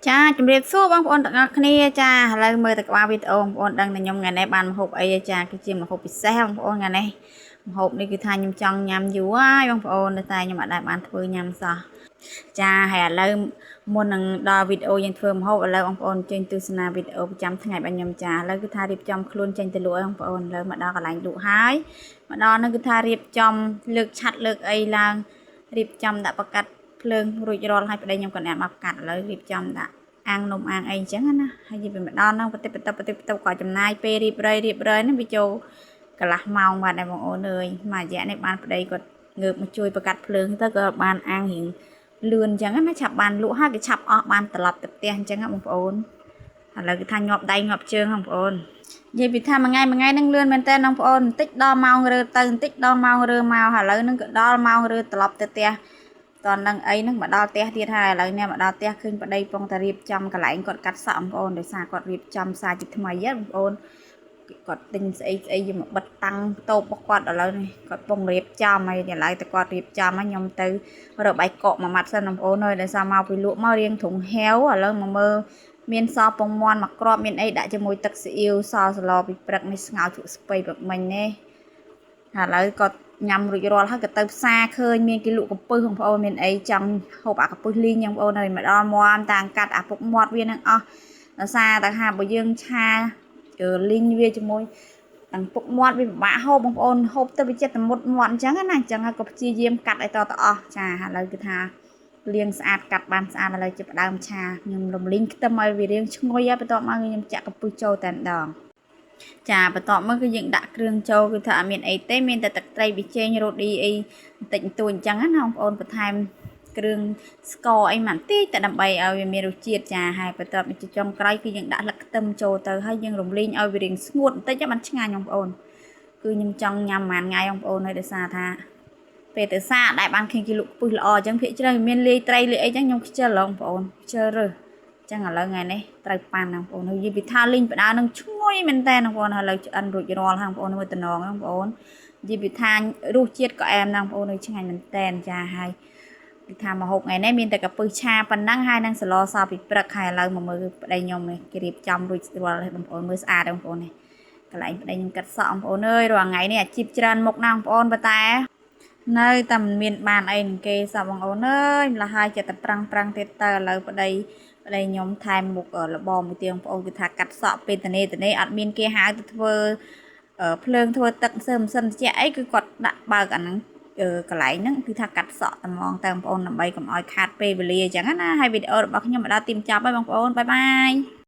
ចាជំរាបសួរបងប្អូនទាំងអស់គ្នាចាឥឡូវមើលទៅក្បាលវីដេអូបងប្អូនដឹងតែខ្ញុំថ្ងៃនេះបានម្ហូបអីចាគឺជាម្ហូបពិសេសបងប្អូនថ្ងៃនេះម្ហូបនេះគឺថាខ្ញុំចង់ញ៉ាំយូរហើយបងប្អូនតែខ្ញុំអត់ដែលបានធ្វើញ៉ាំសោះចាហើយឥឡូវមុននឹងដល់វីដេអូយើងធ្វើម្ហូបឥឡូវបងប្អូនចេញទស្សនាវីដេអូប្រចាំថ្ងៃរបស់ខ្ញុំចាឥឡូវគឺថារៀបចំខ្លួនចេញទៅលក់ហើយបងប្អូនឥឡូវមកដល់កន្លែងលក់ហើយមកដល់នោះគឺថារៀបចំលើកឆាត់លើកអីឡើងរៀបចំដាក់ប្រកាត់ភ្លើងរួចរាល់ហើយប្តីខ្ញុំក៏អ្នកមកប្រកាត់ឥឡូវរៀបចំដាក់អាំងនំអាំងអីអញ្ចឹងណាហើយនិយាយពីម្ដងហ្នឹងបន្តិចក៏ចំណាយពេលរៀបរយហ្នឹងវាចូលកន្លះម៉ោងបាទបងប្អូនអើយមួយរយៈនេះបានប្តីគាត់ងើបមកជួយប្រកាត់ភ្លើងទៅក៏បានអាំងរៀងលឿនអញ្ចឹងណាឆាប់បានលក់ហើយក៏ឆាប់អស់បានត្រឡប់ទៅផ្ទះអញ្ចឹងណាបងប្អូនឥឡូវគឺថាញាប់ដៃញាប់ជើងបងប្អូននិយាយពីថាមួយថ្ងៃហ្នឹងលឿនមែនតើបងប្អូនបន្តិចដល់ម៉ោងរើទៅបន្តិចដល់ម៉ោងរើមកឥឡូវហ្នឹងក៏ដល់ម៉ោងរើត្រឡប់ទៅផ្ទះតននឹងអីហ្នឹងមកដល់ផ្ទះទៀតហើយឥឡូវនេះមកដល់ផ្ទះឃើញប្តីពងតែរៀបចំកន្លែងគាត់កាត់សក់បងប្អូនដោយសារគាត់រៀបចំសារជាថ្មីហ៎បងប្អូនគាត់ទិញស្អីយកមកបិទតាំងតូបរបស់គាត់ឥឡូវនេះគាត់ពងរៀបចំហើយឥឡូវតែគាត់រៀបចំហើយខ្ញុំទៅរកបាយកកមួយម៉ាត់សិនបងប្អូនហើយដោយសារមកពីលក់មករៀងធុងហែវឥឡូវមកមើលមានសពងមាន់មកក្របមានអីដាក់ជាមួយទឹកស៊ីអ៊ីវសសឡពីព្រឹកនេះស្ងោរជក់ស្ពៃព្រឹកមិញនេះឥឡូវគាត់ញ៉ាំរួចរាល់ហើយក៏ទៅផ្សារឃើញមានគេលក់កំពឹសបងប្អូនមានអីចង់ហូបអាកំពឹសលីងបងប្អូនហើយមកដល់មាន់តាំងកាត់អាពុកមាត់វានឹងអស់ដោយសារតែថាបើយើងឆាលីងវាជាមួយទាំងពុកមាត់វាពិបាកហូបបងប្អូនហូបទៅវាចិត្តតែមុតមាត់អញ្ចឹងណាអញ្ចឹងហើយក៏ព្យាយាមកាត់ឲ្យតអស់ចាឥឡូវគឺថាលាងស្អាតកាត់បានស្អាតឥឡូវចាប់ដើមឆាខ្ញុំរំលីងខ្ទឹមឲ្យវារៀងឈ្ងុយហើយបន្ទាប់មកខ្ញុំចាក់កំពឹសចូលតែម្ដងចាបន្ទាប់មកគឺយើងដាក់គ្រឿងចូលគឺថាអត់មានអីទេមានតែទឹកត្រីប៊ីចេងរ៉ូឌីអីបន្តិចបន្តួចអញ្ចឹងណាបងប្អូនបន្ថែមគ្រឿងស្ករអីមិនតិចតែដើម្បីឲ្យវាមានរសជាតិចាហើយបន្ទាប់មកចុងក្រោយគឺយើងដាក់លឹកខ្ទឹមចូលទៅហើយយើងរំលីងឲ្យវារៀងស្ងួតបន្តិចបានឆ្ងាញ់បងប្អូនគឺខ្ញុំចង់ញ៉ាំមួយថ្ងៃបងប្អូនហើយដោយសារថាពេលទៅសាដែលបានឃើញគេលក់ពឹសល្អអញ្ចឹងភាគច្រើនមានលាយត្រីលាយអីអញ្ចឹងខ្ញុំខ្ជិលបងប្អូនខ្ជិលរើសចឹងឥឡូវថ្ងៃនេះត្រូវប៉ាន់បងប្អូនហើយនិយាយពីថាលីងបដានឹងឈ្ងុយមែនតើបងប្អូនហើយឥឡូវឆ្អិនរួចរាល់ហើយបងប្អូនមើលតំណងបងប្អូននិយាយពីថារសជាតិក៏អែមណាស់បងប្អូនហើយឆ្ងាញ់មែនតើចាហើយគឺថាមកហូបថ្ងៃនេះមានតែកាពឹសឆាប៉ុណ្ណឹងហើយនឹងសឡសពីព្រឹកហើយឥឡូវមកមើលប្តីខ្ញុំនេះគេរៀបចំរួចរាល់ហើយបងប្អូនមើលស្អាតបងប្អូននេះកន្លែងប្តីខ្ញុំកាត់សក់បងប្អូនអើយរាល់ថ្ងៃនេះអាជីពច្រើនមុខណាស់បងប្អូនប៉ុន្តែនៅតែមិនមានបានអីនឹងគេសោះបងប្អូនអើយម្ល៉េះហើយចិត្តតែប្រឹងទៀតតើឥឡូវប្តីខ្ញុំថែមមុខលបងមួយទៀតបងប្អូនគឺថាកាត់សក់ពេលតនេអត់មានគេហៅទៅធ្វើភ្លើងធ្វើទឹកសើម៉ាស៊ីនត្រជាក់អីគឺគាត់ដាក់បើកអាហ្នឹងកន្លែងហ្នឹងគឺថាកាត់សក់តែហ្មងតែបងប្អូនដើម្បីកុំឲ្យខាតពេលវេលាអញ្ចឹងណាហើយវីដេអូរបស់ខ្ញុំមកដល់ទីបញ្ចប់ហើយបងប្អូនបាយបាយ